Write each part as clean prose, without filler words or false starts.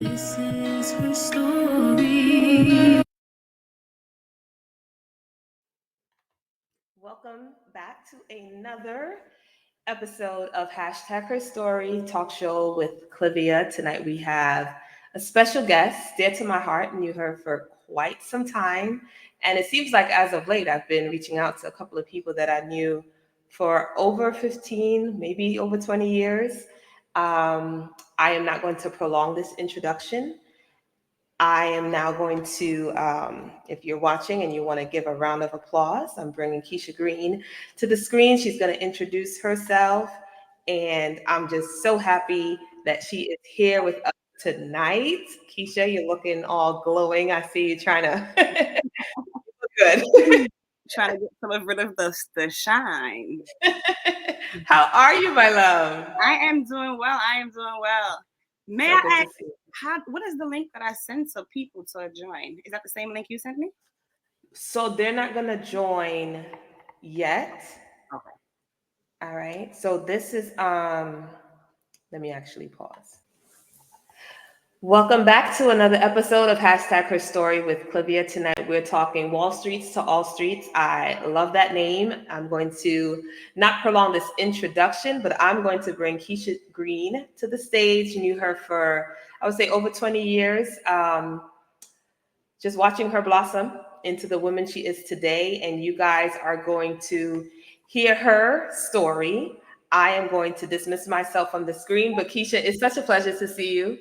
This is her story. Welcome back to another episode of Hashtag Her Story Talk Show with Clivia. Tonight we have a special guest, dear to my heart, knew her for quite some time. And it seems like as of late, I've been reaching out to a couple of people that I knew for over 15, maybe over 20 years. I am not going to prolong this introduction. I am now going to, if you're watching and you want to give a round of applause, I'm bringing Keisha Green to the screen. She's going to introduce herself. And I'm just so happy that she is here with us tonight. Keisha, you're looking all glowing. I see you trying to look good. Trying to get some rid of the shine. How are you, my love? I am doing well. I am doing well. May So I good to ask, see you. what is the link that I sent to people to join? Is that the same link you sent me? So they're not going to join yet. Okay. All right. So this is let me actually pause. Welcome back to another episode of Hashtag Her Story with Clivia. Tonight we're talking Wall Streets to All Streets. I love that name. I'm going to not prolong this introduction, but I'm going to bring Keisha Green to the stage. Knew her for, I would say, over 20 years. Just watching her blossom into the woman she is today. And you guys are going to hear her story. I am going to dismiss myself from the screen, but Keisha, it's such a pleasure to see you.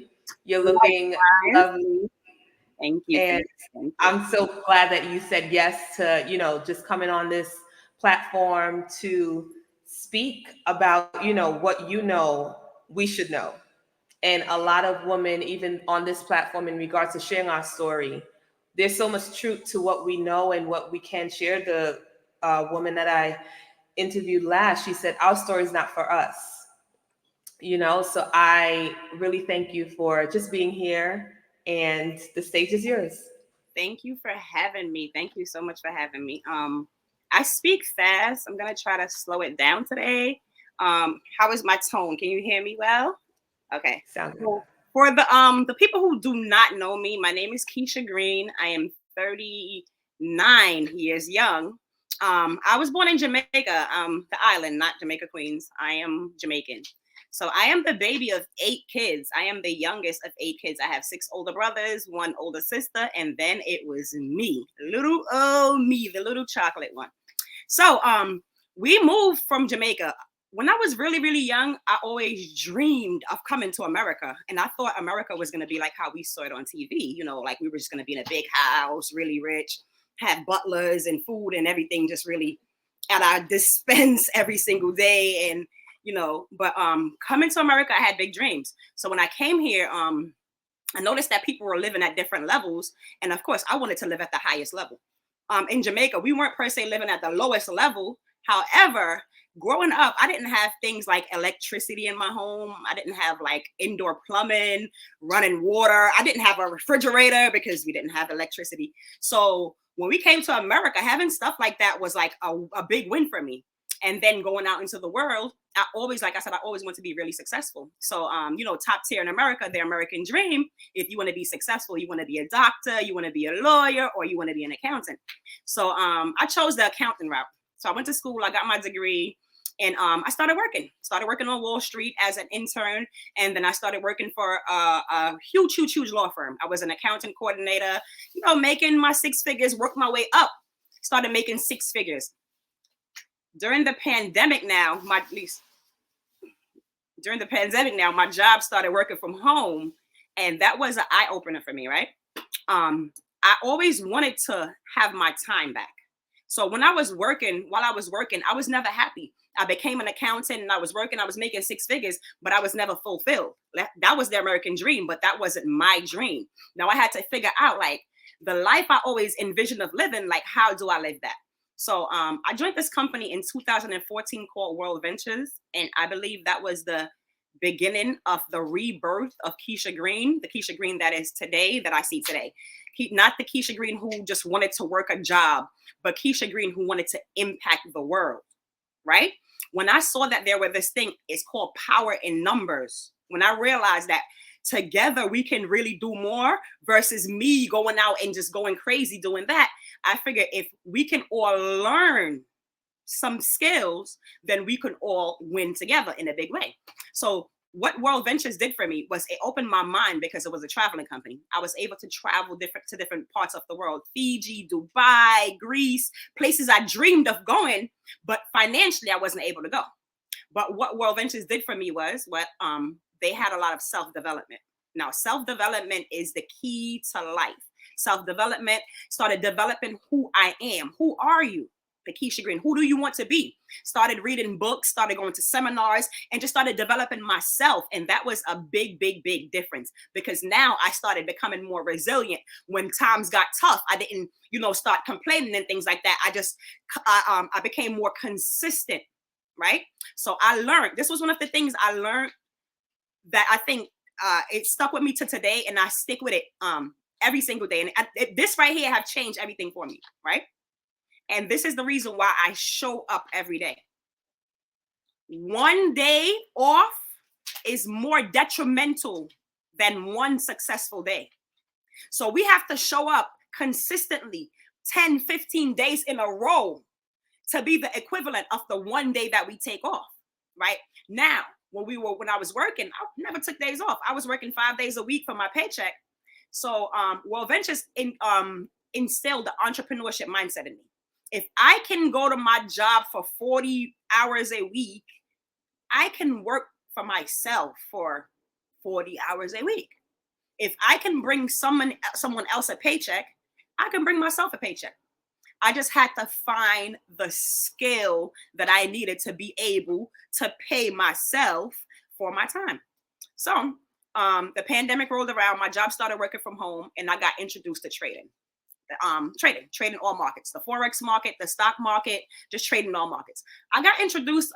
You're looking Likewise. lovely. Thank you. And Thank you. Thank you. I'm so glad that you said yes to, just coming on this platform to speak about, what we should know. And a lot of women, even on this platform, in regards to sharing our story, there's so much truth to what we know and what we can share. The woman that I interviewed last, she said, our story is not for us. So I really thank you for just being here, and the stage is yours. Thank you for having me. Thank you so much for having me. I speak fast. I'm gonna try to slow it down today. How is my tone? Can you hear me well? Okay. Sound good? Well, for the people who do not know me, my name is Keisha Green. I am 39 years young. I was born in Jamaica, the island, not Jamaica Queens. I am Jamaican. So I am the baby of 8 kids. I am the youngest of 8 kids. I have 6 older brothers, 1 older sister, and then it was me, little old me, the little chocolate one. So we moved from Jamaica. When I was really, really young, I always dreamed of coming to America. And I thought America was going to be like how we saw it on TV, like we were just going to be in a big house, really rich, have butlers and food and everything just really at our dispense every single day. And, but coming to America, I had big dreams. So when I came here, I noticed that people were living at different levels. And of course, I wanted to live at the highest level. In Jamaica, we weren't per se living at the lowest level. However, growing up, I didn't have things like electricity in my home. I didn't have like indoor plumbing, running water. I didn't have a refrigerator because we didn't have electricity. So when we came to America, having stuff like that was like a big win for me. And then going out into the world, I always, like I said, I always want to be really successful. So, top tier in America, the American dream, if you want to be successful, you want to be a doctor, you want to be a lawyer, or you want to be an accountant. So I chose the accounting route. So I went to school, I got my degree, and I started working on Wall Street as an intern. And then I started working for a huge, huge, huge law firm. I was an accounting coordinator, making my 6 figures, worked my way up, started making 6 figures. During the pandemic now, my job started working from home. And that was an eye opener for me, right? I always wanted to have my time back. So while I was working, I was never happy. I became an accountant and I was working, I was making 6 figures, but I was never fulfilled. That was the American dream, but that wasn't my dream. Now I had to figure out like the life I always envisioned of living, like how do I live that? So I joined this company in 2014 called World Ventures. And I believe that was the beginning of the rebirth of Keisha Green, the Keisha Green that is today, that I see today. Not the Keisha Green who just wanted to work a job, but Keisha Green who wanted to impact the world, right? When I saw that there were this thing, it's called power in numbers. When I realized that together we can really do more versus me going out and just going crazy doing that. I figure if we can all learn some skills, then we can all win together in a big way. So what World Ventures did for me was it opened my mind because it was a traveling company. I was able to travel to different parts of the world, Fiji, Dubai, Greece, places I dreamed of going, but financially I wasn't able to go. But what World Ventures did for me was they had a lot of self-development. Now, self-development is the key to life. Self-development started developing who I am. Who are you? The Keisha Green. Who do you want to be? Started reading books, started going to seminars, and just started developing myself. And that was a big, big, big difference because now I started becoming more resilient. When times got tough, I didn't, start complaining and things like that. I became more consistent, right? So I learned, this was one of the things I learned that I think it stuck with me to today, and I stick with it every single day. And this right here have changed everything for me, right? And this is the reason why I show up every day. One day off is more detrimental than one successful day. So we have to show up consistently 10, 15 days in a row to be the equivalent of the one day that we take off, right? Now, when I was working, I never took days off. I was working 5 days a week for my paycheck. So World Ventures instilled the entrepreneurship mindset in me. If I can go to my job for 40 hours a week, I can work for myself for 40 hours a week. If I can bring someone else a paycheck, I can bring myself a paycheck. I just had to find the skill that I needed to be able to pay myself for my time. So the pandemic rolled around, my job started working from home, and I got introduced to trading. Trading all markets, the Forex market, the stock market, just trading all markets. I got introduced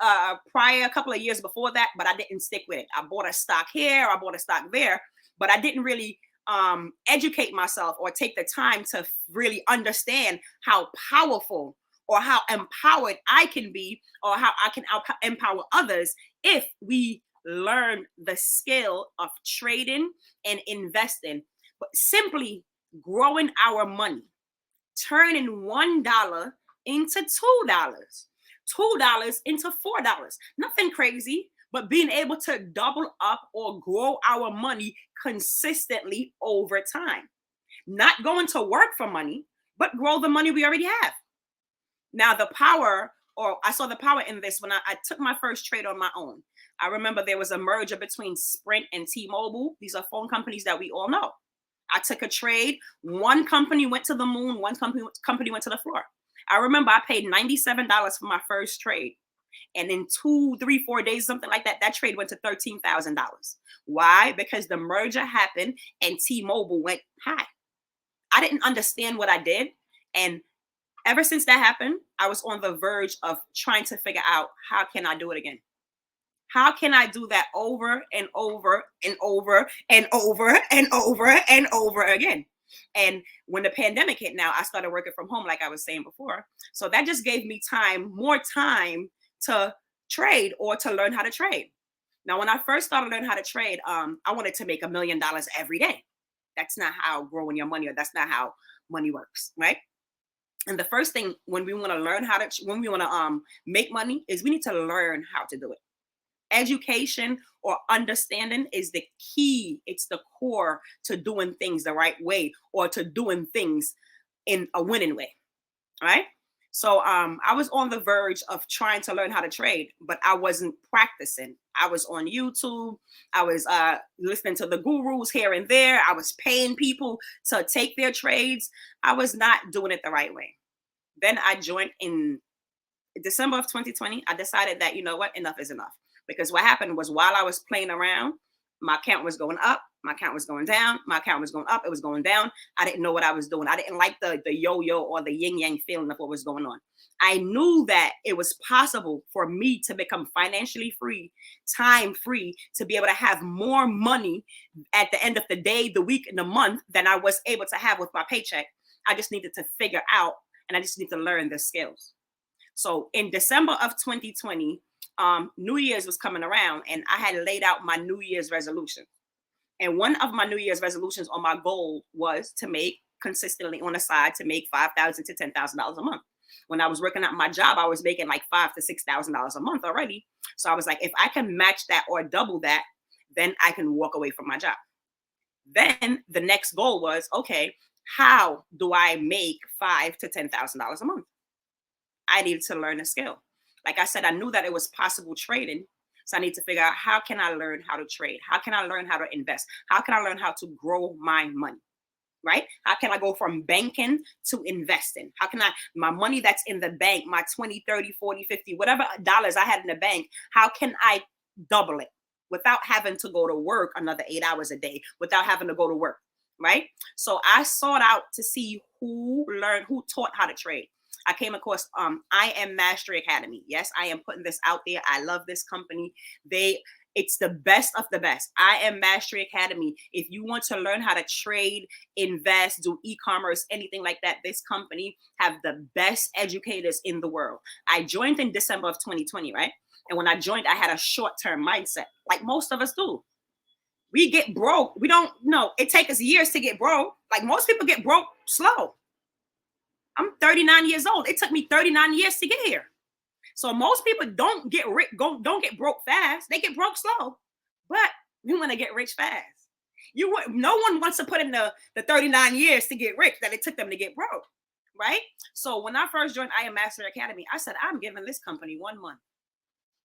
prior a couple of years before that, but I didn't stick with it. I bought a stock here, I bought a stock there, but I didn't really educate myself or take the time to really understand how powerful or how empowered I can be or how I can empower others if we learn the skill of trading and investing, but simply growing our money, turning $1 into $2, $2 into $4. Nothing crazy, but being able to double up or grow our money consistently over time. Not going to work for money, but grow the money we already have. Now, I saw the power in this when I took my first trade on my own. I remember there was a merger between Sprint and T-Mobile. These are phone companies that we all know. I took a trade. One company went to the moon. One company went to the floor. I remember I paid $97 for my first trade. And in 2, 3, 4 days, something like that, that trade went to $13,000. Why? Because the merger happened and T-Mobile went high. I didn't understand what I did. And ever since that happened, I was on the verge of trying to figure out, how can I do it again? How can I do that over and over and over and over and over and over again? And when the pandemic hit now, I started working from home, like I was saying before. So that just gave me more time to trade or to learn how to trade. Now, when I first started learning how to trade, I wanted to make $1 million every day. That's not how growing your money, or that's not how money works, right? And the first thing when we want to make money is we need to learn how to do it. Education or understanding is the key. It's the core to doing things the right way or to doing things in a winning way, right? So I was on the verge of trying to learn how to trade, but I wasn't practicing. I was on YouTube. I was listening to the gurus here and there. I was paying people to take their trades. I was not doing it the right way. Then I joined in December of 2020. I decided that, you know what, enough is enough. Because what happened was, while I was playing around, my account was going up, my account was going down, my account was going up, it was going down. I didn't know what I was doing. I didn't like the yo-yo or the yin-yang feeling of what was going on. I knew that it was possible for me to become financially free, time free, to be able to have more money at the end of the day, the week, and the month than I was able to have with my paycheck. I just needed to figure out, and I just need to learn the skills. So in December of 2020, New Year's was coming around, and I had laid out my New Year's resolution. And one of my New Year's resolutions or my goal was to make consistently on the side to make $5,000 to $10,000 a month. When I was working at my job, I was making like $5,000 to $6,000 a month already. So I was like, if I can match that or double that, then I can walk away from my job. Then the next goal was, okay, how do I make $5,000 to $10,000 a month? I needed to learn a skill. Like I said, I knew that it was possible trading. So I need to figure out, how can I learn how to trade? How can I learn how to invest? How can I learn how to grow my money? Right? How can I go from banking to investing? How can my money that's in the bank, my 20, 30, 40, 50, whatever dollars I had in the bank, how can I double it without having to go to work another 8 hours a day, without having to go to work? Right? So I sought out to see who taught how to trade. I came across I Am Mastery Academy. Yes, I am putting this out there. I love this company. It's the best of the best. I Am Mastery Academy. If you want to learn how to trade, invest, do e-commerce, anything like that, this company have the best educators in the world. I joined in December of 2020, right? And when I joined, I had a short-term mindset, like most of us do. We get broke. We don't know. It takes us years to get broke. Like most people get broke slow. I'm 39 years old. It took me 39 years to get here. So most people don't get rich, don't get broke fast. They get broke slow. But we want to get rich fast. No one wants to put in the 39 years to get rich that it took them to get broke. Right? So when I first joined I Am Master Academy, I said, I'm giving this company 1 month.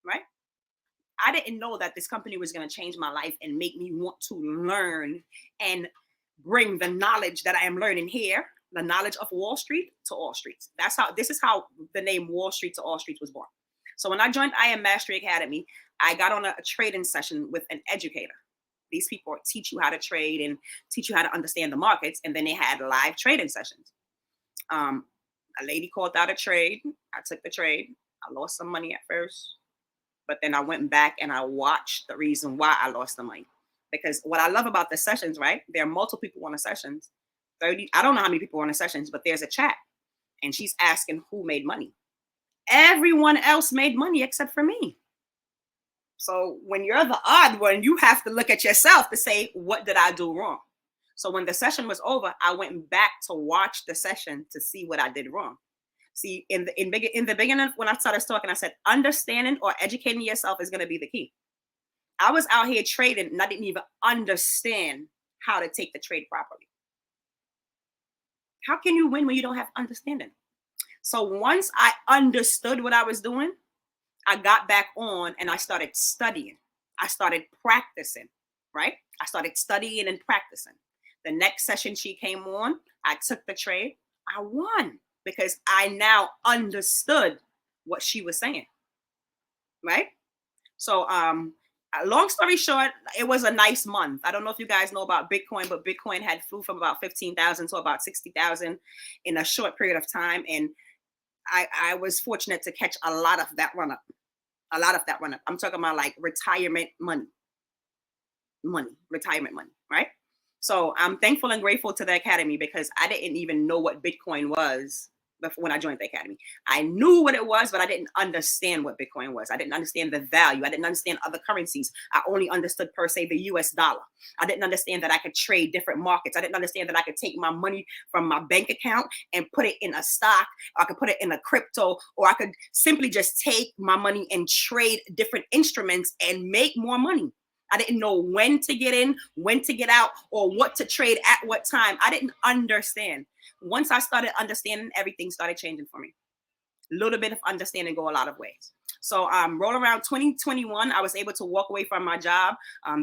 Right? I didn't know that this company was going to change my life and make me want to learn and bring the knowledge that I am learning here, the knowledge of Wall Street, to all streets. This is how the name Wall Street to all streets was born. So when I joined I Am Mastery Academy, I got on a trading session with an educator. These people teach you how to trade and teach you how to understand the markets. And then they had live trading sessions. A lady called out a trade. I took the trade. I lost some money at first, but then I went back and I watched the reason why I lost the money. Because what I love about the sessions, right? There are multiple people on the sessions. 30, I don't know how many people are on the sessions, but there's a chat. And she's asking who made money. Everyone else made money except for me. So when you're the odd one, you have to look at yourself to say, what did I do wrong? So when the session was over, I went back to watch the session to see what I did wrong. See, in the beginning, when I started talking, I said, understanding or educating yourself is going to be the key. I was out here trading and I didn't even understand how to take the trade properly. How can you win when you don't have understanding? So once I understood what I was doing, I got back on and I started studying. I started practicing, right? I started studying and practicing. The next session she came on, I took the trade. I won because I now understood what she was saying, right? So long story short, it was a nice month. I don't know if you guys know about Bitcoin, but Bitcoin had flew from about 15,000 to about 60,000 in a short period of time. And I was fortunate to catch a lot of that run up. I'm talking about like retirement money, right? So I'm thankful and grateful to the Academy because I didn't even know what Bitcoin was before when I joined the Academy. I knew what it was, but I didn't understand what Bitcoin was. I didn't understand the value. I didn't understand other currencies. I only understood per se the US dollar. I didn't understand that I could trade different markets. I didn't understand that I could take my money from my bank account and put it in a stock. I could put it in a crypto, or I could simply just take my money and trade different instruments and make more money. I didn't know when to get in, when to get out, or what to trade at what time. I didn't understand. Once I started understanding, everything started changing for me. A little bit of understanding go a lot of ways. So roll around 2021, I was able to walk away from my job.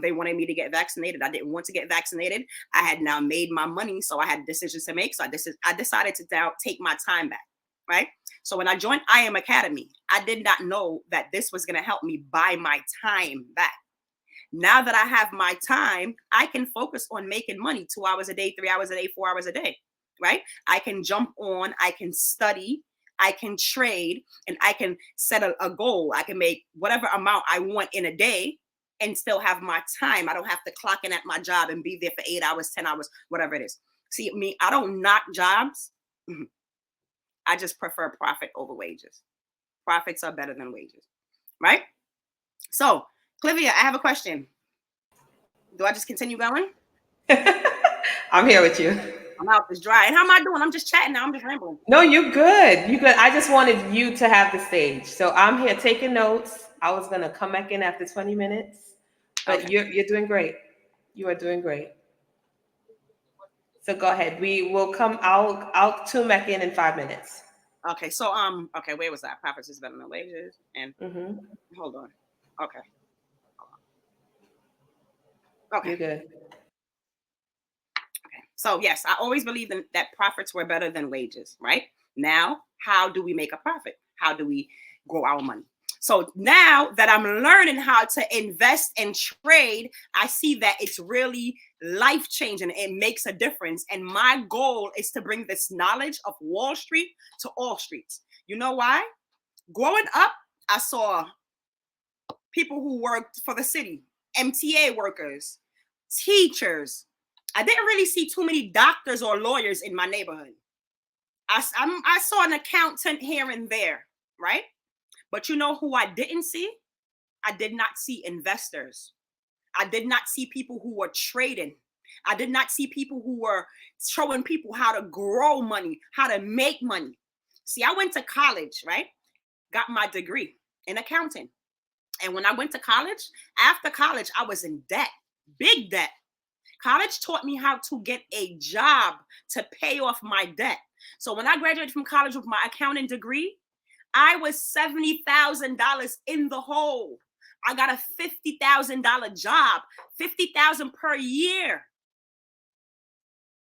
They wanted me to get vaccinated. I didn't want to get vaccinated. I had now made my money, so I had decisions to make. So I decided to now take my time back, right? So when I joined I Am Academy, I did not know that this was going to help me buy my time back. Now that I have my time, I can focus on making money 2 hours a day, 3 hours a day, 4 hours a day, right? I can jump on, I can study, I can trade, and I can set a goal. I can make whatever amount I want in a day and still have my time. I don't have to clock in at my job and be there for 8 hours, 10 hours, whatever it is. See, me, I don't knock jobs. I just prefer profit over wages. Profits are better than wages, right? So, Clivia, I have a question. Do I just continue going? I'm here with you. My mouth is dry. And how am I doing? I'm just chatting now. I'm just rambling. No, you're good. You good. I just wanted you to have the stage. So I'm here taking notes. I was gonna come back in after 20 minutes, but Okay. you're doing great. You are doing great. So go ahead. We will come. I'll tune back in 5 minutes. Okay. So okay, where was that? Profits is better than wages. And Mm-hmm. hold on. Okay. Okay. You're good. Okay. So yes, I always believed that profits were better than wages, right? Now, how do we make a profit? How do we grow our money? So now that I'm learning how to invest and trade, I see that it's really life changing. It makes a difference. And my goal is to bring this knowledge of Wall Street to all streets. You know why? Growing up, I saw people who worked for the city, MTA workers, teachers. I didn't really see too many doctors or lawyers in my neighborhood. I saw an accountant here and there, right? But you know who I didn't see? I did not see investors. I did not see people who were trading. I did not see people who were showing people how to grow money, how to make money. See, I went to college, right? Got my degree in accounting. And when I went to college, after college, I was in debt, big debt. College taught me how to get a job to pay off my debt. So when I graduated from college with my accounting degree, I was $70,000 in the hole. I got a $50,000 job, $50,000 per year.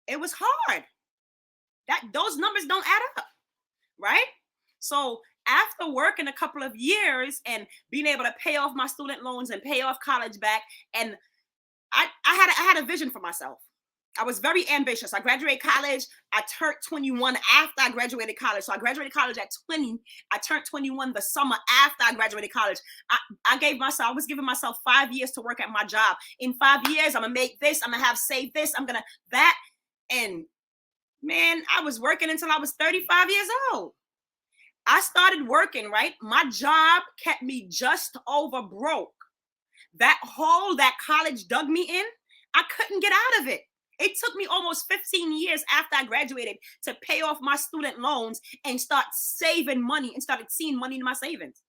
It was hard. Those numbers don't add up, right? So after working a couple of years and being able to pay off my student loans and pay off college back, and I had a vision for myself. I was very ambitious. I graduated college. I turned 21 after I graduated college. So I graduated college at 20. I turned 21 the summer after I graduated college. I was giving myself 5 years to work at my job. In 5 years, I'm going to make this. I'm going to have saved this. I'm going to that. And man, I was working until I was 35 years old. I started working, right? My job kept me just over broke. That hole that college dug me in, I couldn't get out of it. It took me almost 15 years after I graduated to pay off my student loans and start saving money and started seeing money in my savings.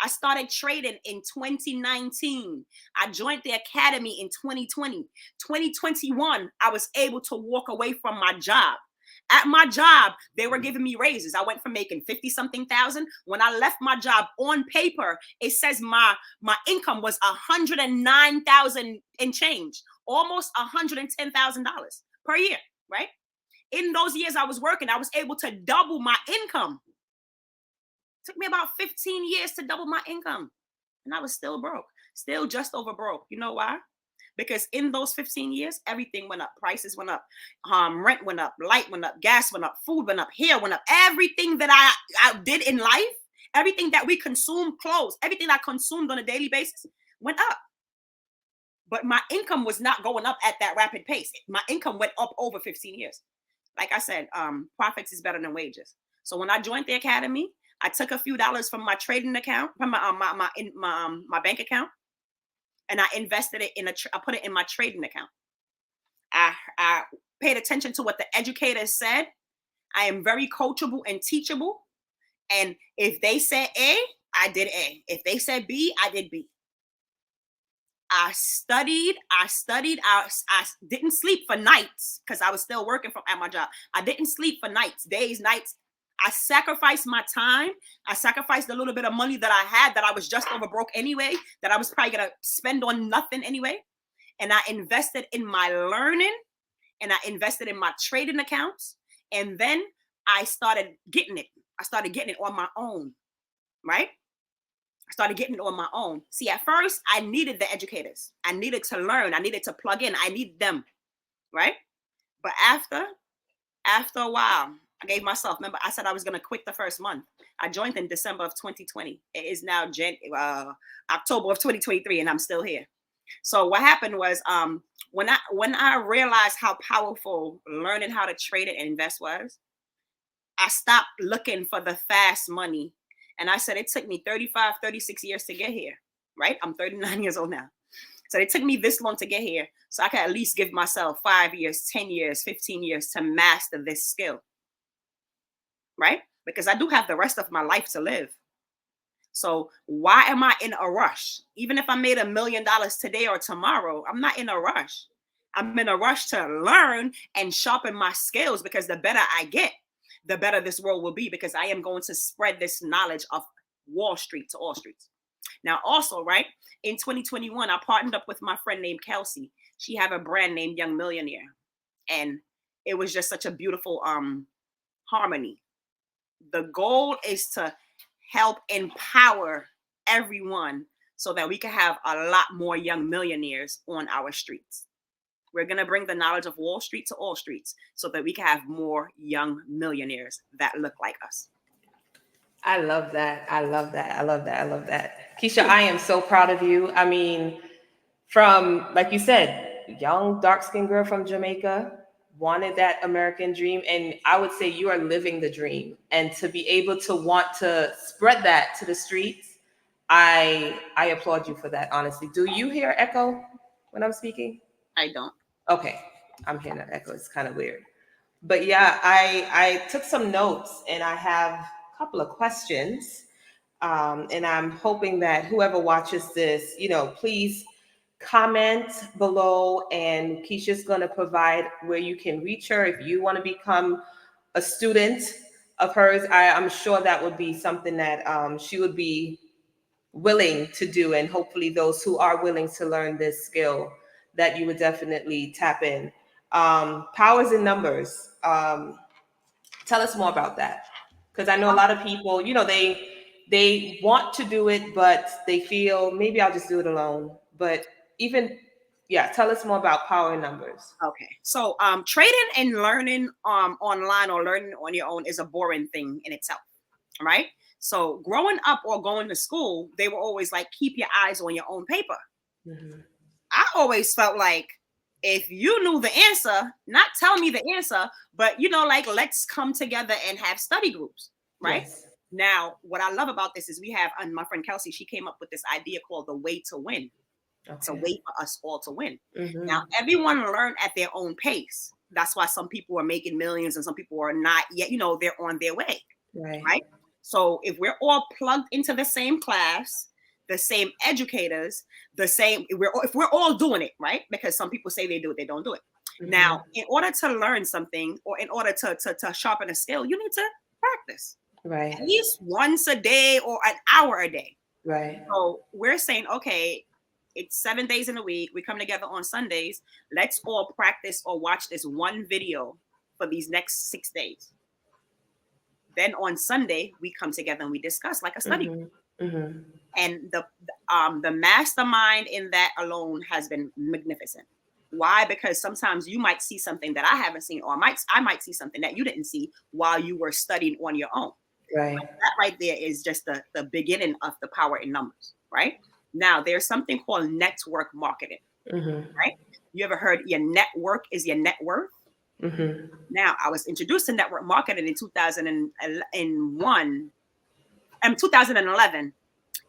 I started trading in 2019. I joined the academy in 2020. 2021, I was able to walk away from my job. At my job, they were giving me raises. I went from making 50 something thousand. When I left my job, on paper, it says my income was 109,000 and change, almost $110,000 per year, right? In those years I was working, I was able to double my income. It took me about 15 years to double my income. And I was still broke, still just over broke. You know why? Because in those 15 years, everything went up. Prices went up. Rent went up. Light went up. Gas went up. Food went up. Hair went up. Everything that I did in life, everything that we consumed, clothes, everything I consumed on a daily basis went up. But my income was not going up at that rapid pace. My income went up over 15 years. Like I said, profits is better than wages. So when I joined the academy, I took a few dollars from my trading account, from my bank account, and I invested it I put it in my trading account. I paid attention to what the educators said. I am very coachable and teachable. And if they said A, I did A. If they said B, I did B. I studied. I didn't sleep for nights because I was still working at my job. I didn't sleep for nights, days, nights. I sacrificed my time. I sacrificed a little bit of money that I had that I was just over broke anyway, that I was probably going to spend on nothing anyway. And I invested in my learning, and I invested in my trading accounts. And then I started getting it. I started getting it on my own, right? I started getting it on my own. See, at first, I needed the educators. I needed to learn. I needed to plug in. I needed them, right? But after a while, I gave myself, remember, I said I was going to quit the first month. I joined in December of 2020. It is now October of 2023, and I'm still here. So what happened was when I realized how powerful learning how to trade and invest was, I stopped looking for the fast money. And I said, it took me 35, 36 years to get here, right? I'm 39 years old now. So it took me this long to get here. So I can at least give myself 5 years, 10 years, 15 years to master this skill. Right? Because I do have the rest of my life to live. So why am I in a rush? Even if I made $1 million today or tomorrow, I'm not in a rush. I'm in a rush to learn and sharpen my skills, because the better I get, the better this world will be, because I am going to spread this knowledge of Wall Street to all streets. Now, also, right, in 2021, I partnered up with my friend named Kelsey. She have a brand named Young Millionaire. And it was just such a beautiful harmony. The goal is to help empower everyone so that we can have a lot more young millionaires on our streets. We're going to bring the knowledge of Wall Street to all streets so that we can have more young millionaires that look like us. I love that. I love that. I love that. I love that. Keisha, I am so proud of you. I mean, from, like you said, young, dark-skinned girl from Jamaica, wanted that American dream. And I would say you are living the dream. And to be able to want to spread that to the streets, I applaud you for that, honestly. Do you hear echo when I'm speaking? I don't. Okay. I'm hearing that echo. It's kind of weird. But yeah, I took some notes and I have a couple of questions. And I'm hoping that whoever watches this, please comment below, and Keisha's going to provide where you can reach her if you want to become a student of hers. I'm sure that would be something that she would be willing to do, and hopefully those who are willing to learn this skill, that you would definitely tap in. Powers in numbers. Tell us more about that, because I know a lot of people, they want to do it, but they feel maybe I'll just do it alone. But even, yeah, tell us more about power in numbers. Okay. So trading and learning online or learning on your own is a boring thing in itself. Right? So growing up or going to school, they were always like, keep your eyes on your own paper. Mm-hmm. I always felt like, if you knew the answer, not tell me the answer, but like, let's come together and have study groups, right? Yes. Now, what I love about this is we have, and my friend Kelsey, she came up with this idea called the way to win. Okay. It's a way for us all to win. Mm-hmm. Now, everyone learn at their own pace. That's why some people are making millions and some people are not yet, they're on their way, right? So if we're all plugged into the same class, the same educators, if we're all doing it, right? Because some people say they do it, they don't do it. Mm-hmm. Now, in order to learn something or in order to sharpen a skill, you need to practice. Right. At least once a day or an hour a day. Right. So we're saying, okay, it's 7 days in a week. We come together on Sundays. Let's all practice or watch this one video for these next 6 days. Then on Sunday, we come together and we discuss like a study group. Mm-hmm. And the mastermind in that alone has been magnificent. Why? Because sometimes you might see something that I haven't seen, or I might see something that you didn't see while you were studying on your own. Right. But that right there is just the beginning of the power in numbers. Right. Now, there's something called network marketing. Mm-hmm. Right. You ever heard your network is your net worth? Mm-hmm. Now, I was introduced to network marketing in 2011,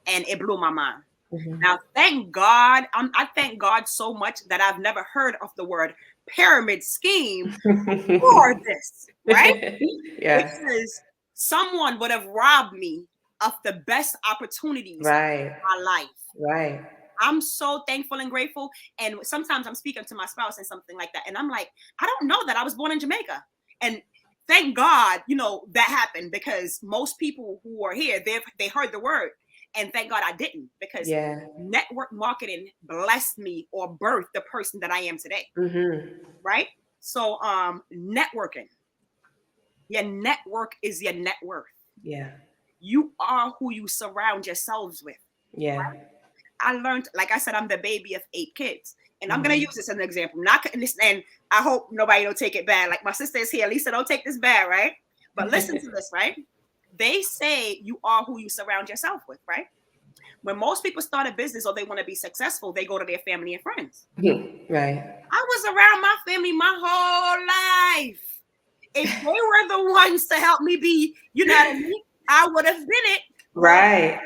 and it blew my mind. Mm-hmm. Now, thank God, I thank God so much that I've never heard of the word pyramid scheme for this, right? Yeah. Because someone would have robbed me of the best opportunities of my life. Right. I'm so thankful and grateful. And sometimes I'm speaking to my spouse and something like that, and I'm like, I don't know that I was born in Jamaica. And thank God, that happened, because most people who are here, they heard the word. And thank God I didn't, because network marketing blessed me or birthed the person that I am today. Mm-hmm. Right? So networking. Your network is your net worth. Yeah. You are who you surround yourselves with. Yeah. Right? I learned, like I said, I'm the baby of 8 kids. And I'm going to use this as an example. And I hope nobody will take it bad. Like my sister is here. Lisa, don't take this bad, right? But listen to this, right? They say you are who you surround yourself with, right? When most people start a business or they want to be successful, they go to their family and friends. Right. I was around my family my whole life. If they were the ones to help me be, I would have been it. Right.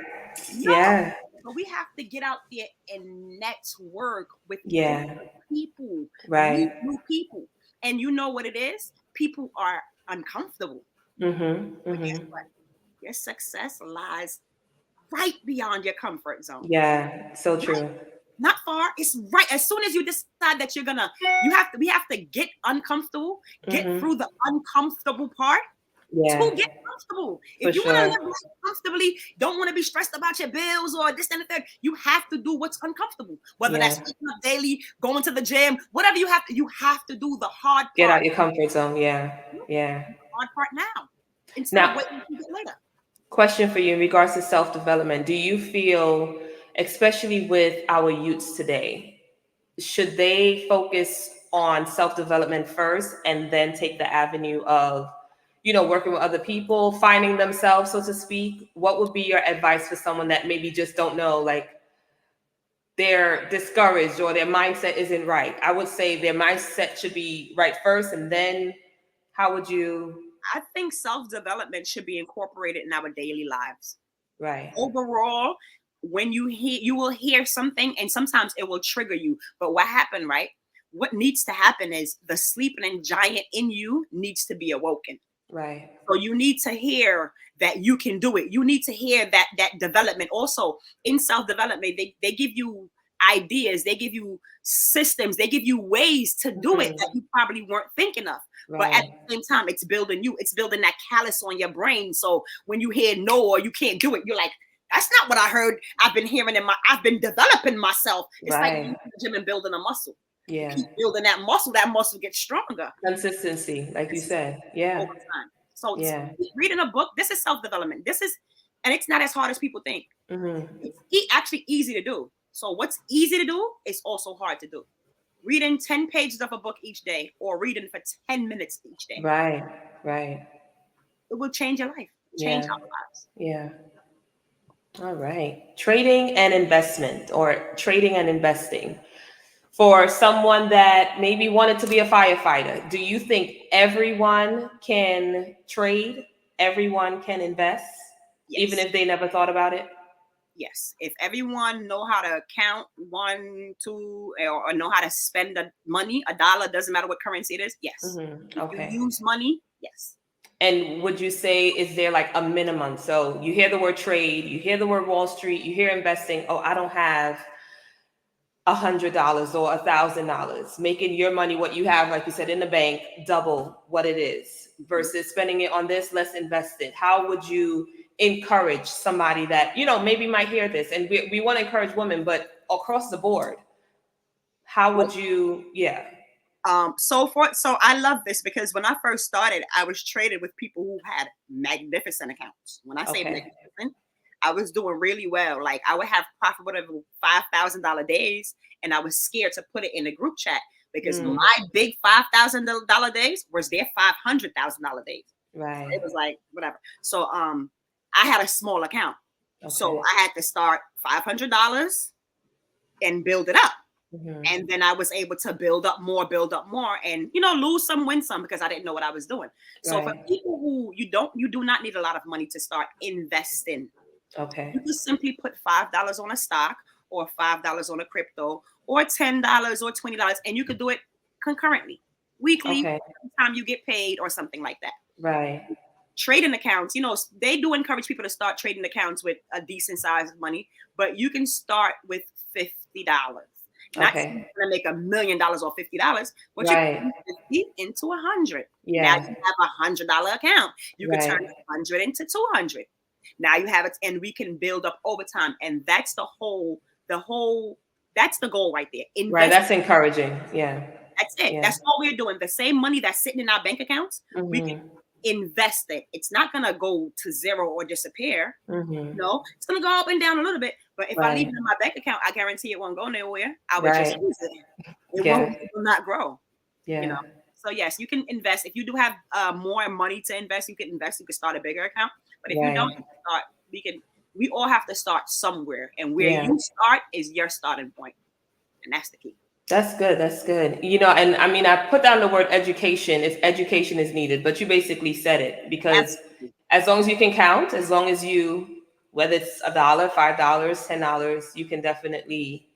Yeah. But we have to get out there and network with Yeah. different people, meet Right. new people. And you know what it is? People are uncomfortable. Mm-hmm. But guess Mm-hmm. what? Your success lies right beyond your comfort zone. Yeah. So Right? true. Not far. It's right. As soon as you decide that we have to get uncomfortable, get through Mm-hmm. the uncomfortable part to Yeah. get comfortable. For If you want to sure. live life comfortably, don't want to be stressed about your bills or this and the third, you have to do what's uncomfortable. Whether that's Yeah. waking up daily, going to the gym, whatever you have to do the hard Get part. out your comfort zone. Yeah. Do Yeah. the hard part now instead of Now, waiting to get later. question for you in regards to self development. Do you feel, especially with our youths today, should they focus on self development first and then take the avenue of, working with other people, finding themselves, so to speak? What would be your advice for someone that maybe just don't know, like they're discouraged or their mindset isn't right? I would say their mindset should be right first, and then how would you? I think self development should be incorporated in our daily lives. Right, Overall, when you will hear something and sometimes it will trigger you. But what happened, right? What needs to happen is the sleeping giant in you needs to be awoken. right, So you need to hear that you can do it. You need to hear that development. Also, in self-development, they give you ideas, they give you systems, they give you ways to do it that hmm, you probably weren't thinking of. But at right, the same time, it's building you, it's building that callus on your brain. So when you hear no or you can't do it, you're like, that's not what I heard. I've been developing myself. It's like going right. to the gym and building a muscle. You Yeah, keep building that muscle gets stronger consistency, like you said. Yeah, over time. So yeah. reading a book, this is self-development. And it's not as hard as people think. Hmm. It's actually easy to do. So what's easy to do is also hard to do. Reading 10 pages of a book each day or reading for 10 minutes each day. Right, right. It will change your life, change Yeah, our lives. yeah. All right. Trading and investment, or trading and investing. For someone that maybe wanted to be a firefighter, do you think everyone can trade? Everyone can invest, even Yes. if they never thought about it? Yes. If everyone know how to count one, two, or know how to spend the money, a dollar, doesn't matter what currency it is. Yes. If you Okay. use money, yes. And would you say, is there like a minimum? So you hear the word trade, you hear the word Wall Street, you hear investing. Oh, I don't have $100 or $1,000, making your money, what you have, like you said, in the bank, double what it is Mhm. versus spending it on this, let's invest it. How would you encourage somebody that, maybe might hear this? And we want to encourage women, but across the board, how would you, yeah. So I love this because when I first started, I was traded with people who had magnificent accounts. When I say Okay. magnificent, I was doing really well. Like I would have profitable $5,000 days, and I was scared to put it in the group chat because Mm, my big $5,000 days was their $500,000 days. So right. it was like whatever. So I had a small account, so Okay. I had to start $500 and build it up. Hmm. And then I was able to build up more, and lose some, win some, because I didn't know what I was doing. So for Right. people who you do not need a lot of money to start investing. You Okay. just simply put $5 on a stock, or $5 on a crypto, or $10 or $20, and you could do it concurrently, weekly, Okay. every time you get paid or something like that. Right. Trading accounts, they do encourage people to start trading accounts with a decent size of money, but you can start with $50. Not saying Okay. you're gonna make $1 million or $50, but you Right. can 50 into 100. Now Yeah. you have $100 account. You could turn Right. 100 into 200. Now you have it, and we can build up over time. And that's the whole, that's the goal right there. Right. Invest. That's encouraging. Yeah. That's it. Yeah. That's all we're doing. The same money that's sitting in our bank accounts, we can Hmm. invest it. It's not gonna go to zero or disappear. Hmm. No, it's gonna go up and down a little bit. But if I leave Right. it in my bank account, I guarantee it won't go nowhere. I would just Right. use it. Yeah. It will not grow. You know. Yeah. So yes, you can invest. If you do have more money to invest, you can invest. You can start a bigger account. But if you don't, Right. you can start. We all have to start somewhere, and where Yeah. you start is your starting point, and that's the key. That's good. That's good. And I mean, I put down the word education if education is needed, but you basically said it, because Absolutely. as long as you can count, as long as you whether it's $1, $5, $10, you can definitely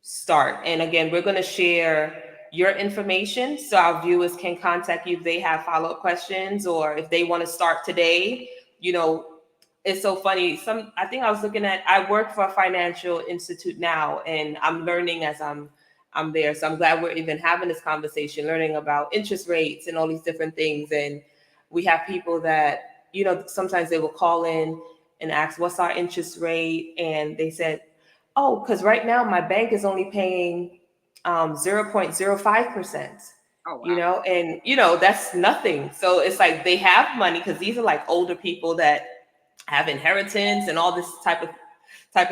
start. And again, we're going to share your information so our viewers can contact you if they have follow-up questions or if they want to start today. You know, it's so funny. I think I was looking at, I work for a financial institute now, and I'm learning as I'm there. So I'm glad we're even having this conversation, learning about interest rates and all these different things. And we have people that, you know, sometimes they will call in and ask, what's our interest rate? And they said, oh, because right now my bank is only paying 0.05%, Oh you wow. know, and, you know, that's nothing. So it's like they have money because these are like older people that have inheritance and all this type of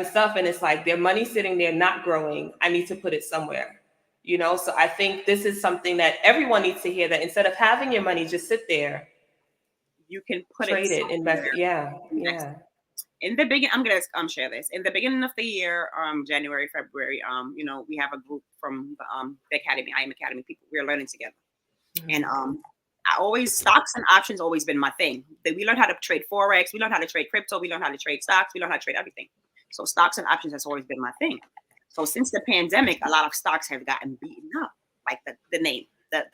stuff. And it's like their money sitting there not growing. I need to put it somewhere, you know? So I think this is something that everyone needs to hear, that instead of having your money just sit there, You can put it trade it, invest it. somewhere. Yeah. Next. Yeah. In the beginning, I'm gonna share this. In the beginning of the year, January, February, you know, we have a group from the academy, I am Academy people. We're learning together. And I always, stocks and options always been my thing. That we learned how to trade forex, we learned how to trade crypto, we learned how to trade stocks, we learned how to trade everything. So stocks and options has always been my thing. So since the pandemic, a lot of stocks have gotten beaten up, like the name. The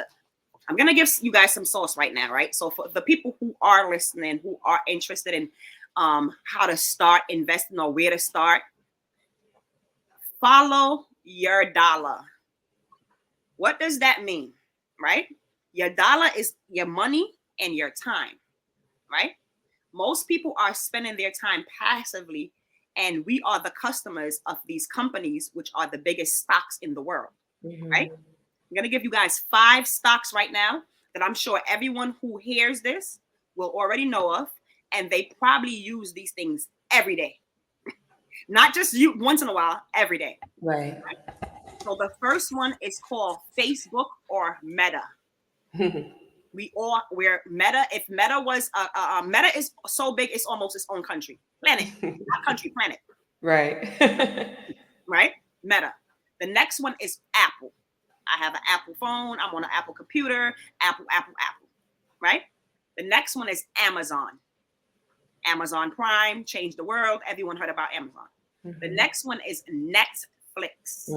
I'm gonna give you guys some sauce right now, right? So for the people who are listening, who are interested in how to start investing or where to start, follow your dollar. What does that mean, right? Your dollar is your money and your time, right? Most people are spending their time passively, and we are the customers of these companies, which are the biggest stocks in the world, right? I'm going to give you guys 5 stocks right now that I'm sure everyone who hears this will already know of, and they probably use these things every day. Not just you once in a while, every day. Right. So the first one is called Facebook or Meta. We're Meta. If Meta was Meta is so big, it's almost its own country, planet, not country, planet. Right. Right? Meta. The next one is Apple. I have an Apple phone. I'm on an Apple computer. Apple, Apple, Apple. Right? The next one is Amazon. Amazon Prime changed the world. Everyone heard about Amazon. The next one is Netflix.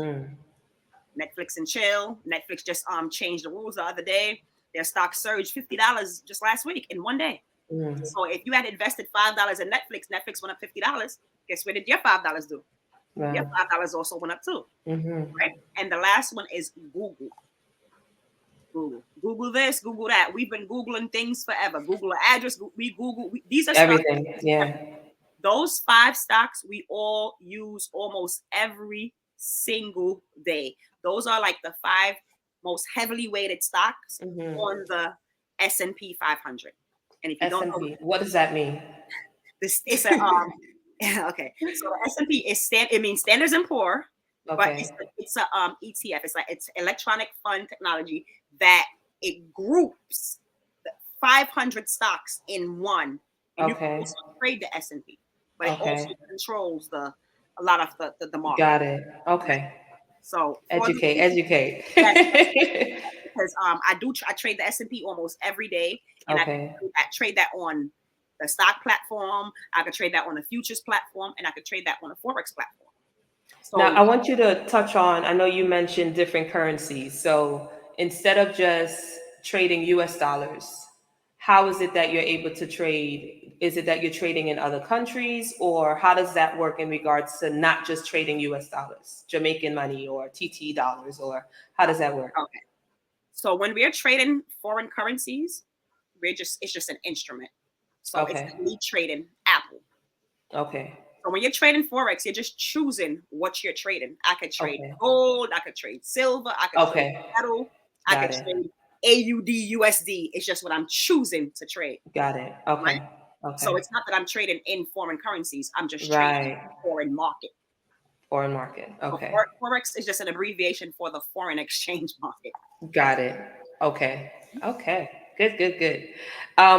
Netflix and chill. Netflix just changed the rules the other day. Their stock surged $50 just last week in one day. So if you had invested $5 in Netflix, Netflix went up $50. Guess where did your $5 do? Wow. Your $5 also went up too. Right? And the last one is Google. Google this, Google that. We've been Googling things forever. Google address. These are Everything. stocks. Yeah. Those 5 stocks we all use almost every single day. Those are like the 5 most heavily weighted stocks on the S&P 500. And if you don't know, what does that mean? this it's a okay. So the S&P is it means Standards and Poor, but it's a ETF. It's electronic fund technology that it groups the 500 stocks in one, and you can also trade the S&P, but it also controls a lot of the market. Got it. Okay. So educate. Because I trade the S&P almost every day, and I trade that on the stock platform. I could trade that on a futures platform, and I could trade that on a forex platform. So now I want you to touch on, I know you mentioned different currencies. So instead of just trading US dollars, how is it that you're able to trade? Is it that you're trading in other countries, or how does that work in regards to not just trading US dollars, Jamaican money or TT dollars, or how does that work? Okay. So when we're trading foreign currencies, it's just an instrument. So it's like me trading Apple. Okay. So when you're trading forex, you're just choosing what you're trading. I could trade gold, I could trade silver, I could trade metal, I could trade AUD, USD. It's just what I'm choosing to trade. Got it. Okay. Right? So it's not that I'm trading in foreign currencies. I'm just trading foreign market. Foreign market. Okay. So forex is just an abbreviation for the foreign exchange market. Got it. Okay. Okay. Good.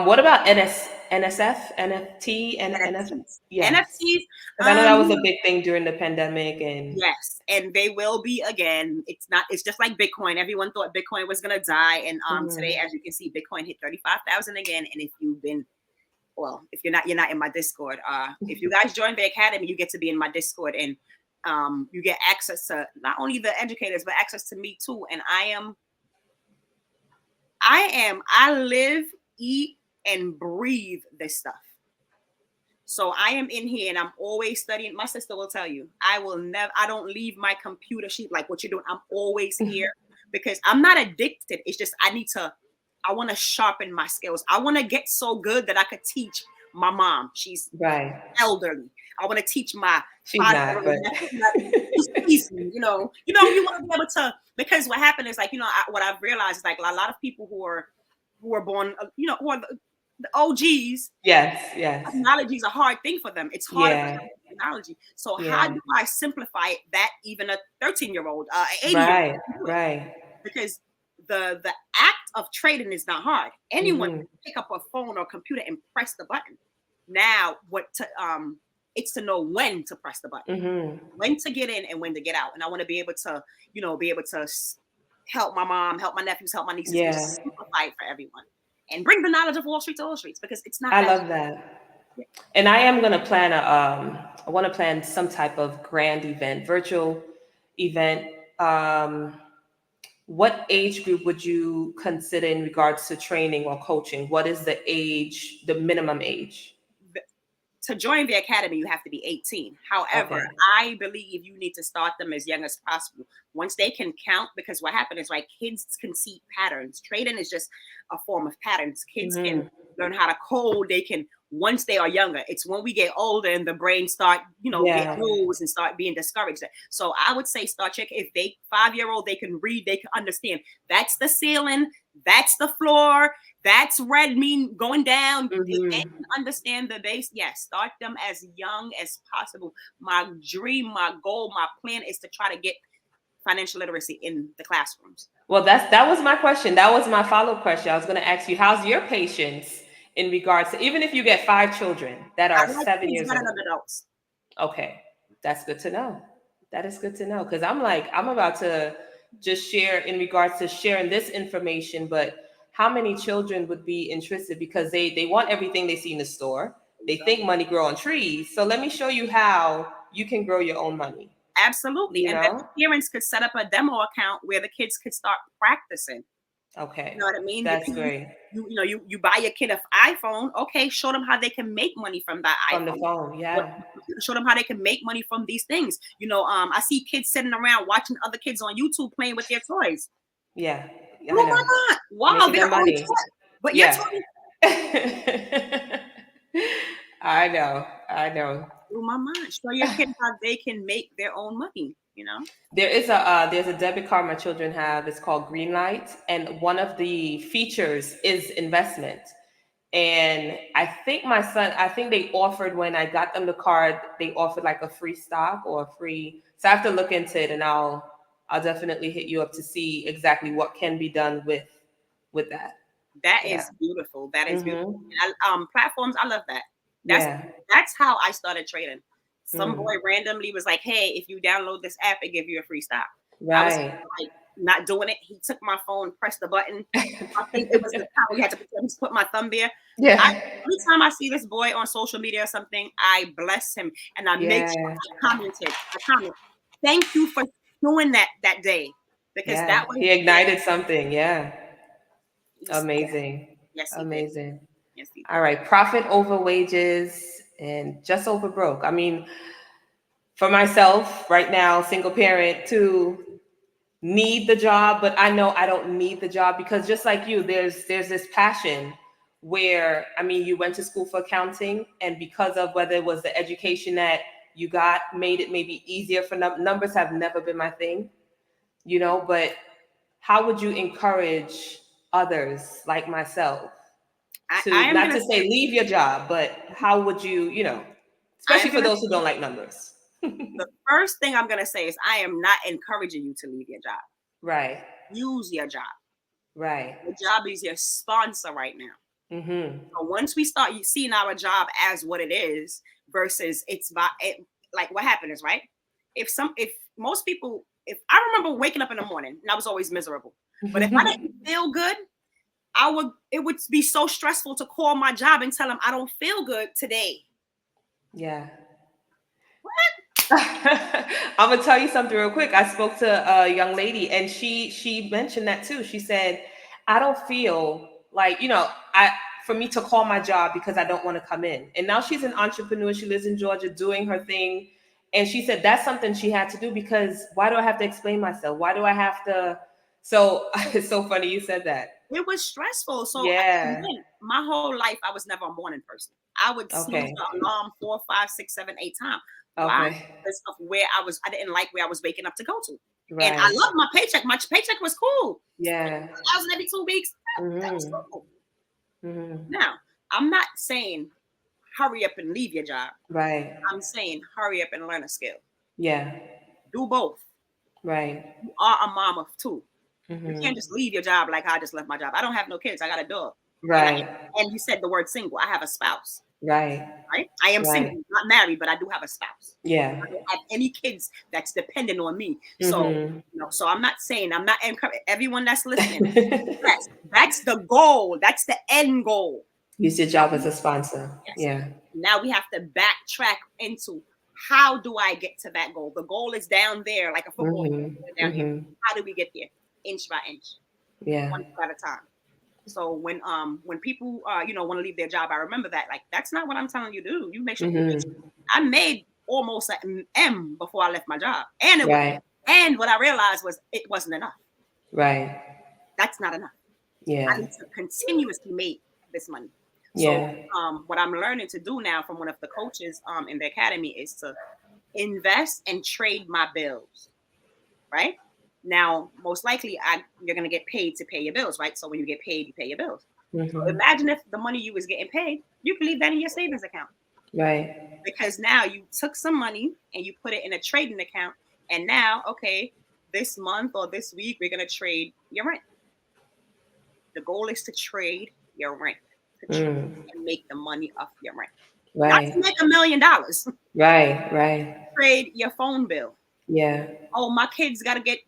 What about NSF, NFT, and NFTs? Yes. NFTs. I know that was a big thing during the pandemic, and yes, and they will be again. It's just like Bitcoin. Everyone thought Bitcoin was gonna die, and today, as you can see, Bitcoin hit 35,000 again. And if you've been well, if you're not in my Discord, if you guys join the academy, you get to be in my Discord, and you get access to not only the educators but access to me too. And I live, eat, and breathe this stuff. So I am in here and I'm always studying. My sister will tell you, I don't leave my computer sheet like what you're doing. I'm always here because I'm not addicted. It's just I want to sharpen my skills. I want to get so good that I could teach my mom. She's Right. elderly. I want to teach my She's not, 5-year-old but nephew. She's seasoned, you want to be able to, because what happened is like, what I've realized is like a lot of people who are born, who are the OGs, yes, yes. technology is a hard thing for them. It's harder for Yeah. them with technology. So how Yeah. do I simplify it that even a 13-year-old, 80-year-old Right. can do it? Right. Because the act of trading is not hard. Anyone Mm-hmm. can pick up a phone or computer and press the button. Now, it's to know when to press the button, Mm-hmm. when to get in and when to get out. And I want to be able to, help my mom, help my nephews, help my nieces, and Yeah. simplify it for everyone, and bring the knowledge of Wall Street to all streets because it's not I that. love that. And I am gonna plan I want to plan some type of grand event, virtual event. What age group would you consider in regards to training or coaching? What is the age, the minimum age? To join the academy, you have to be 18. However, Okay. I believe you need to start them as young as possible. Once they can count, because what happens is, right, kids can see patterns. Trading is just a form of patterns. Kids can Mm-hmm. learn how to code. They can, once they are younger. It's when we get older and the brain start, get Yeah. loose and start being discouraged. So I would say start check. If they 5-year-old, they can read, they can understand. That's the ceiling. That's the floor. That's red mean going down. They can Mm-hmm. understand the base. Yes, start them as young as possible. My dream, my goal, my plan is to try to get financial literacy in the classrooms. Well, that was my question. That was my follow-up question. I was going to ask you, how's your patience in regards to, even if you get 5 children that I are like seven kids years better old? than adults. Okay, that's good to know. That is good to know because I'm about to just share in regards to sharing this information, but how many children would be interested because they want everything they see in the store. They think money grow on trees. So let me show you how you can grow your own money. Absolutely. You And then know? the parents could set up a demo account where the kids could start practicing. You know Okay, what I mean? If that's great. you buy your kid an iPhone, okay, show them how they can make money from that From the iPhone. phone, What, yeah, show them how they can make money from these things. I see kids sitting around watching other kids on YouTube playing with their toys. yeah, I Oh know. my God. Wow, Making their they're only money. 10. But you're Yeah. 20. I know. I know. Oh my mind. Show your kids how they can make their own money. There's a debit card my children have. It's called Greenlight, and one of the features is investment. And I think they offered when I got them the card, they offered like a free stock or a free. So I have to look into it, and I'll definitely hit you up to see exactly what can be done with that. That Yeah. is beautiful. That is beautiful. Mm-hmm. And platforms, I love that. That's Yeah. that's how I started trading. Some Mm. boy randomly was like, "Hey, if you download this app, it give you a free stock." I was Right. like, not doing it. He took my phone, pressed the button. I think it was the time we had to put my thumb there. Yeah. Every time I see this boy on social media or something, I bless him and I make sure Yeah. I commented. I comment. Thank you for doing that day because that Yeah. was He ignited something. Yeah. yes, Amazing. yes, he did. Amazing. Yes, he All did. right. Profit over wages and just over broke. I mean, for myself right now, single parent, to need the job, but I know I don't need the job because just like you, there's this passion where I mean you went to school for accounting, and because of whether it was the education that you got made it maybe easier for numbers have never been my thing, but how would you encourage others like myself to I am not gonna to say say leave your job, but how would you, I especially am for gonna those who say don't like numbers. the first thing I'm gonna say is I am not encouraging you to leave your job. Right, Use your job. right. The job is your sponsor right now. Mm-hmm. So once we start seeing our job as what it is versus like what happened is right. If most people, if I remember waking up in the morning and I was always miserable, but if I didn't feel good, it would be so stressful to call my job and tell them I don't feel good today. Yeah. I'm gonna tell you something real quick. I spoke to a young lady, and she mentioned that too. She said, "I don't feel like I for me to call my job because I don't want to come in." And now she's an entrepreneur. She lives in Georgia, doing her thing, and she said that's something she had to do because why do I have to explain myself? Why do I have to? So it's so funny you said that. It was stressful. So Yeah. again, my whole life I was never a morning person. I would snooze Okay. the alarm 4, 5, 6, 7, 8 times. Why? Okay. Because of I didn't like where I was waking up to go to. And I Right. loved my paycheck. My paycheck was cool. Yeah. 1,000 every 2 weeks. That was Mm-hmm. cool. Mm-hmm. Now, I'm not saying hurry up and leave your job. Right. I'm saying hurry up and learn a skill. Yeah. Do both. Right. You are a mom of two. You Mm-hmm. can't just leave your job like I just left my job. I don't have no kids. I got a dog. Right. And you said the word single. I have a spouse. Right. Right? I am Right. single, not married, but I do have a spouse. Yeah. I don't have any kids that's dependent on me. So, Mm-hmm. so I'm not saying, I'm not encouraging everyone that's listening. Yes, that's the goal. That's the end goal. Use your job as a sponsor. Yes. Yeah. Now we have to backtrack into how do I get to that goal? The goal is down there, like a football Mm-hmm. down here. Mm-hmm. How do we get there? Inch by inch, Yeah. one step at a time. So when people want to leave their job, I remember that like that's not what I'm telling you to do. You make sure you Mm-hmm. I made almost an M before I left my job, and Right. and what I realized was it wasn't enough. Right. That's not enough. I Yeah. need to continuously make this money. So Yeah. what I'm learning to do now from one of the coaches in the academy is to invest and trade my bills. Right now, most likely, you're gonna get paid to pay your bills, right? So when you get paid, you pay your bills. So Mm-hmm. imagine if the money you was getting paid, you can leave that in your savings account Right. because now you took some money and you put it in a trading account, and now, okay, this month or this week we're gonna trade your rent. The goal is to trade your rent, to trade Mm. and make the money off your rent, not to Right. make $1 million. Right. Right. Trade your phone bill. Yeah. Oh, my kids got to get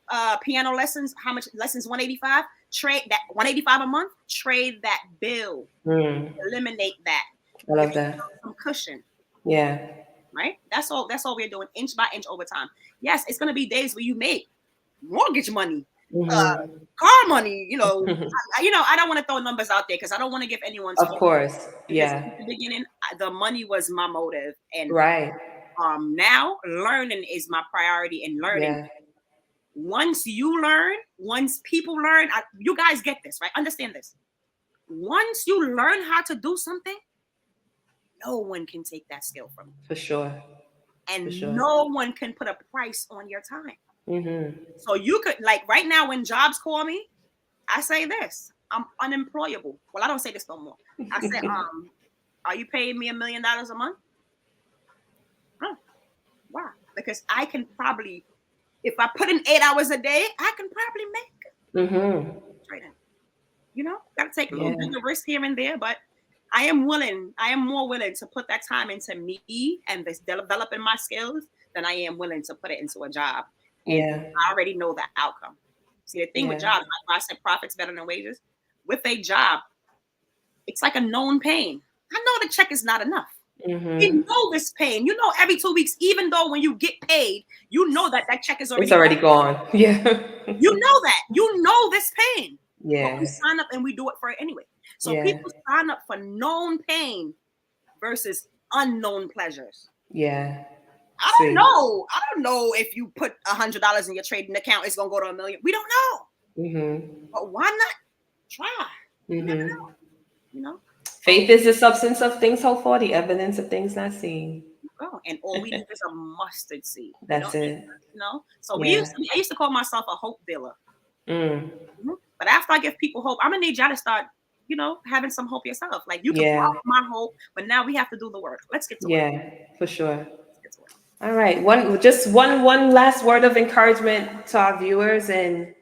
piano lessons. How much lessons? 185. Trade that 185 a month. Trade that bill. Mm. Eliminate that. I Give love yourself that. some cushion. Yeah. Right. That's all. That's all we're doing, inch by inch over time. Yes, it's gonna be days where you make mortgage money, Mm-hmm. car money. I don't want to throw numbers out there because I don't want to give anyone's Of hope. course. Because Yeah. in the beginning, the money was my motive, and Right. now learning is my priority. And learning. Yeah. Once you learn, once people learn, you guys get this, right? Understand this. Once you learn how to do something, no one can take that skill from you. For sure. And For sure. no one can put a price on your time. Mm-hmm. So you could, like right now when jobs call me, I say this, I'm unemployable. Well, I don't say this no more. I say, are you paying me $1 million a month? Huh. Why? Because I can probably, if I put in 8 hours a day, I can probably make Mm-hmm. trading. Got to take a little Yeah. bit of risk here and there, but I am more willing to put that time into me and this developing my skills than I am willing to put it into a job. And Yeah. I already know the outcome. See, the thing with Yeah. jobs, like I said, profits better than wages. With a job, it's like a known pain. I know the check is not enough. Mm-hmm. You know this pain. You know every 2 weeks, even though when you get paid, you know that check is already It's already gone. Yeah. You know that. You know this pain. But Yeah. we sign up and we do it for it anyway. So Yeah. people sign up for known pain versus unknown pleasures. Yeah. I don't know. I don't know if you put $100 in your trading account, it's gonna go to $1 million. We don't know. Mm-hmm. But why not try? You never Mm-hmm. know. You know. Faith is the substance of things hoped for, the evidence of things not seen. Oh, and all we need is a mustard seed. That's it. So Yeah. I used to call myself a hope dealer. Mm. But after I give people hope, I'm gonna need y'all to start, having some hope yourself. Like you can Yeah. borrow my hope, but now we have to do the work. Let's get to it. Yeah, for sure. Let's get to it. All right. One last word of encouragement to our viewers. And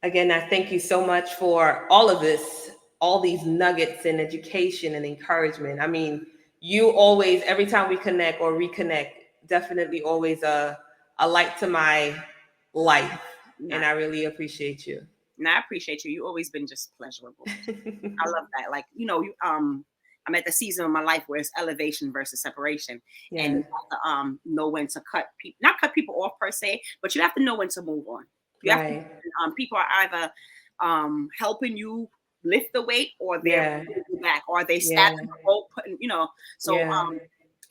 again, I thank you so much for all of this, all these nuggets and education and encouragement. I mean, you always, every time we connect or reconnect, definitely always a light to my life. And I really appreciate you. And I appreciate you. You've always been just pleasurable. I love that. Like, I'm at the season of my life where it's elevation versus separation. And Yeah. you have to know when to not cut people off per se, but you have to know when to move on. You have to, Right. people are either helping you lift the weight, or they're Yeah. pulling you back, or they Yeah. stabbing the boat, putting, so Yeah.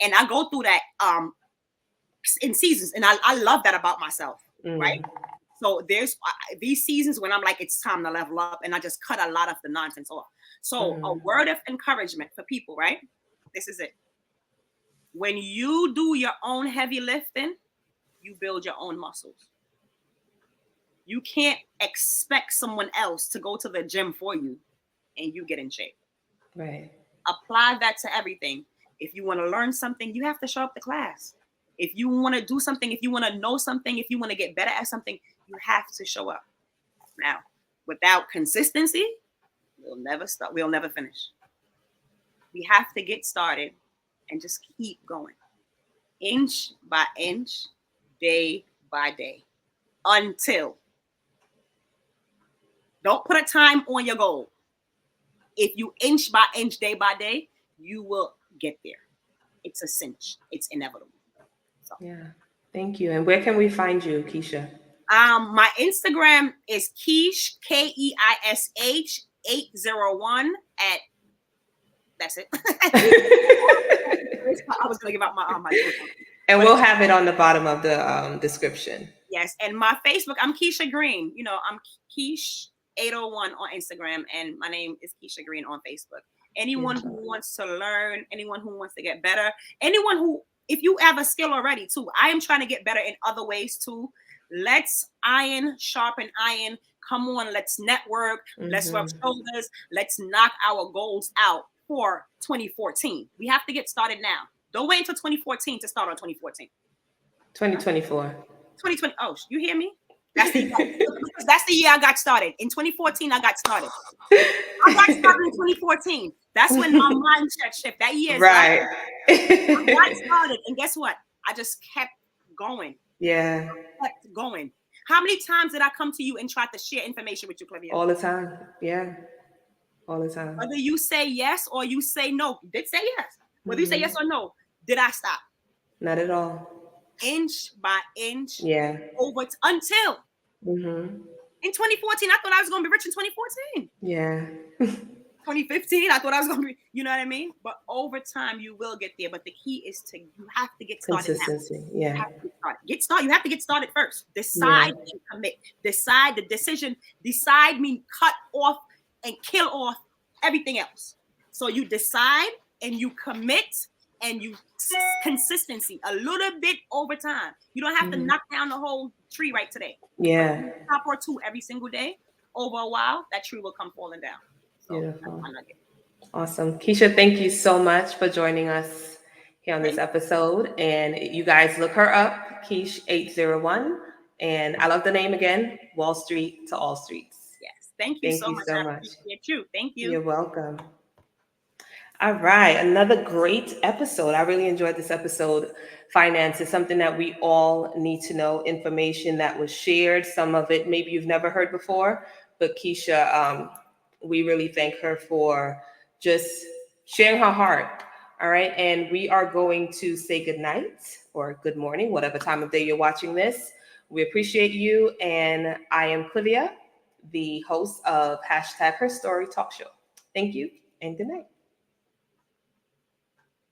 and I go through that in seasons, and I love that about myself, right? Mm. So there's these seasons when I'm like, it's time to level up, and I just cut a lot of the nonsense off. So a word of encouragement for people, right? This is it. When you do your own heavy lifting, you build your own muscles. You can't expect someone else to go to the gym for you and you get in shape. Right. Apply that to everything. If you want to learn something, you have to show up to class. If you want to do something, if you want to know something, if you want to get better at something, you have to show up. Now, without consistency, we'll never start. We'll never finish. We have to get started and just keep going, inch by inch, day by day, until. Don't put a time on your goal. If you inch by inch, day by day, you will get there. It's a cinch. It's inevitable. So. Yeah. Thank you. And where can we find you, Keisha? My Instagram is Keish, Keish 801 at. That's it. I was gonna give out my. And we'll have it on the bottom of the description. Yes, and my Facebook, I'm Keisha Green. I'm Keish 801 on Instagram, and my name is Keisha Green on Facebook. Anyone who wants to learn, anyone who wants to get better, anyone who, if you have a skill already too, I am trying to get better in other ways too. Let's sharpen iron. Come on, let's network. Let's rub shoulders. Let's knock our goals out for 2014. We have to get started now. Don't wait until 2014 to start on 2014. 2024. 2020. Oh, you hear me? That's the year I got started. In 2014, I got started. I got started in 2014. That's when my mindset shift. That year is right. I got started, and guess what? I just kept going. Yeah. Kept going. How many times did I come to you and try to share information with you, Clivia? All the time. Yeah. All the time. Whether you say yes or you say no, you did say yes. Whether you say yes or no, did I stop? Not at all. Inch by inch. Yeah. Until. In 2014, I thought I was going to be rich in 2014. Yeah. 2015, I thought I was going to be, you know what I mean? But over time, you will get there. But the key is you have to get started. Consistency. Now. Yeah. You have to get started. Get started. You have to get started first. Decide and commit. Decide the decision. Decide means cut off and kill off everything else. So you decide and you commit and you consistency a little bit over time. You don't have to knock down the whole tree right today. Yeah. Top or two every single day. Over a while, that tree will come falling down. So beautiful. Awesome. Keisha, thank you so much for joining us here on this episode. And you guys look her up, Keish 801. And I love the name again, Wall Street to All Streets. Yes. Thank you so much. I appreciate you. Thank you. You're welcome. All right. Another great episode. I really enjoyed this episode. Finance is something that we all need to know, information that was shared. Some of it maybe you've never heard before, but Keisha, we really thank her for just sharing her heart. All right. And we are going to say good night or good morning, whatever time of day you're watching this. We appreciate you. And I am Clivia, the host of #HerStory Talk Show. Thank you and good night.